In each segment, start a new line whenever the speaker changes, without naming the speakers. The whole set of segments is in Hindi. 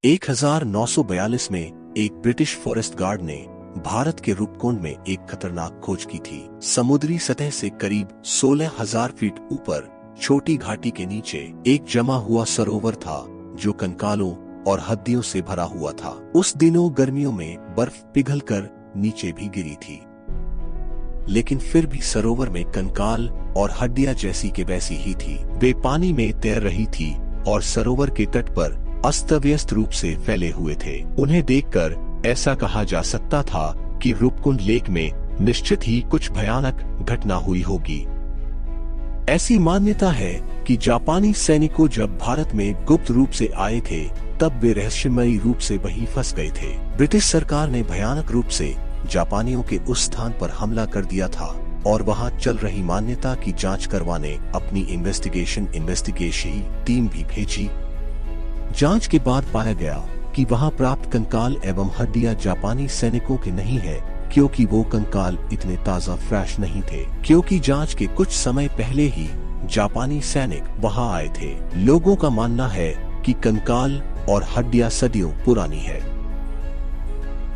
1942 में एक ब्रिटिश फॉरेस्ट गार्ड ने भारत के रूपकुंड में एक खतरनाक खोज की थी। समुद्री सतह से करीब 16,000 फीट ऊपर छोटी घाटी के नीचे एक जमा हुआ सरोवर था जो कंकालों और हड्डियों से भरा हुआ था। उस दिनों गर्मियों में बर्फ पिघलकर नीचे भी गिरी थी, लेकिन फिर भी सरोवर में कंकाल और हड्डियां जैसी के वैसी ही थी। वे पानी में तैर रही थी और सरोवर के तट पर अस्त व्यस्त रूप से फैले हुए थे। उन्हें देखकर ऐसा कहा जा सकता था कि रूपकुंड लेक में निश्चित ही कुछ भयानक घटना हुई होगी। ऐसी मान्यता है कि जापानी सैनिकों जब भारत में गुप्त रूप से आए थे तब वे रहस्यमयी रूप से वहीं फंस गए थे। ब्रिटिश सरकार ने भयानक रूप से जापानियों के उस स्थान पर हमला कर दिया था और वहां चल रही मान्यता की जांच करवाने अपनी इन्वेस्टिगेशन टीम भी भेजी। जांच के बाद पाया गया कि वहां प्राप्त कंकाल एवं हड्डियां जापानी सैनिकों के नहीं है, क्योंकि वो कंकाल इतने ताज़ा फ्रेश नहीं थे, क्योंकि जांच के कुछ समय पहले ही जापानी सैनिक वहां आए थे। लोगों का मानना है कि कंकाल और हड्डियां सदियों पुरानी है।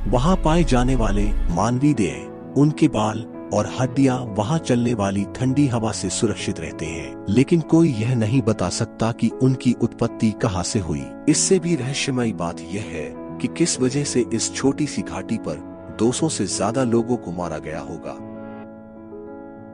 वहां पाए जाने वाले मानवीय देह, उनके बाल और हड्डियां वहां चलने वाली ठंडी हवा से सुरक्षित रहते हैं, लेकिन कोई यह नहीं बता सकता कि उनकी उत्पत्ति कहां से हुई। इससे भी रहस्यमयी बात यह है कि किस वजह से इस छोटी सी घाटी पर 200 से ज्यादा लोगों को मारा गया होगा,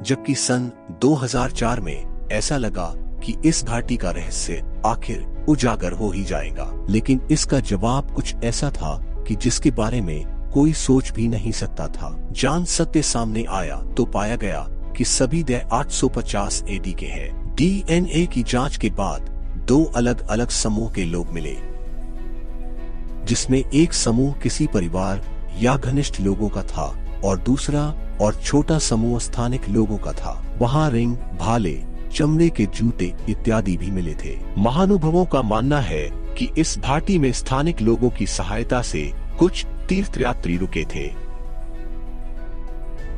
जबकि सन 2004 में ऐसा लगा कि इस घाटी का रहस्य आखिर उजागर हो ही जाएगा। लेकिन इसका जवाब कुछ ऐसा था कि जिसके बारे में कोई सोच भी नहीं सकता था। जांच सत्य सामने आया तो पाया गया कि सभी देह 850 AD के हैं। DNA की जांच के बाद 2 अलग अलग समूह के लोग मिले, जिसमें एक समूह किसी परिवार या घनिष्ठ लोगों का था और दूसरा और छोटा समूह स्थानिक लोगों का था। वहां रिंग, भाले, चमड़े के जूते इत्यादि भी मिले थे। महानुभवों का मानना है कि इस घाटी में स्थानिक लोगों की सहायता से कुछ तीर्थयात्री रुके थे।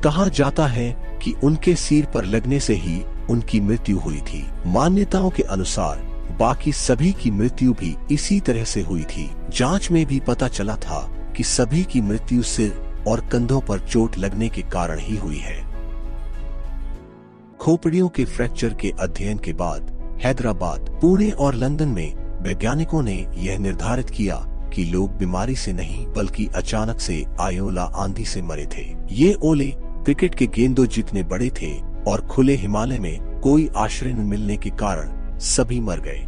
कहा जाता है कि उनके सिर पर लगने से ही उनकी मृत्यु हुई थी। मान्यताओं के अनुसार बाकी सभी की मृत्यु भी इसी तरह से हुई थी। जांच में भी पता चला था कि सभी की मृत्यु सिर और कंधों पर चोट लगने के कारण ही हुई है। खोपड़ियों के फ्रैक्चर के अध्ययन के बाद हैदराबाद, पुणे और लंदन में वैज्ञानिकों ने यह निर्धारित किया कि लोग बीमारी से नहीं बल्कि अचानक से आयोला आंधी से मरे थे। ये ओले क्रिकेट के गेंदों जितने बड़े थे और खुले हिमालय में कोई आश्रय न मिलने के कारण सभी मर गए।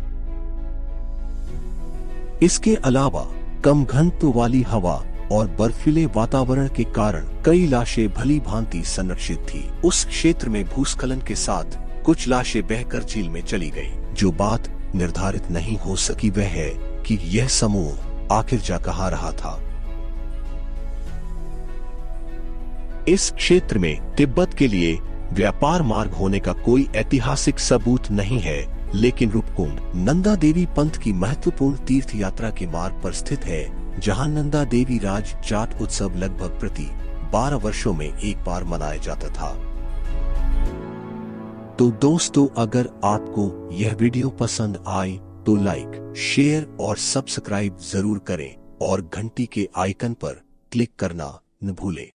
इसके अलावा कम घनत्व वाली हवा और बर्फीले वातावरण के कारण कई लाशें भली भांति संरक्षित थी। उस क्षेत्र में भूस्खलन के साथ कुछ लाशें बहकर झील में चली गई। जो बात निर्धारित नहीं हो सकी वह है कि यह समूह आखिर जा कहां रहा था। इस क्षेत्र में तिब्बत के लिए व्यापार मार्ग होने का कोई ऐतिहासिक सबूत नहीं है, लेकिन रूपकुंड नंदा देवी पंथ की महत्वपूर्ण तीर्थ यात्रा के मार्ग पर स्थित है, जहां नंदा देवी राज जाट उत्सव लगभग प्रति 12 वर्षों में एक बार मनाया जाता था। तो दोस्तों, अगर आपको यह वीडियो पसंद आए तो लाइक, शेयर और सब्सक्राइब जरूर करें और घंटी के आइकन पर क्लिक करना न भूलें।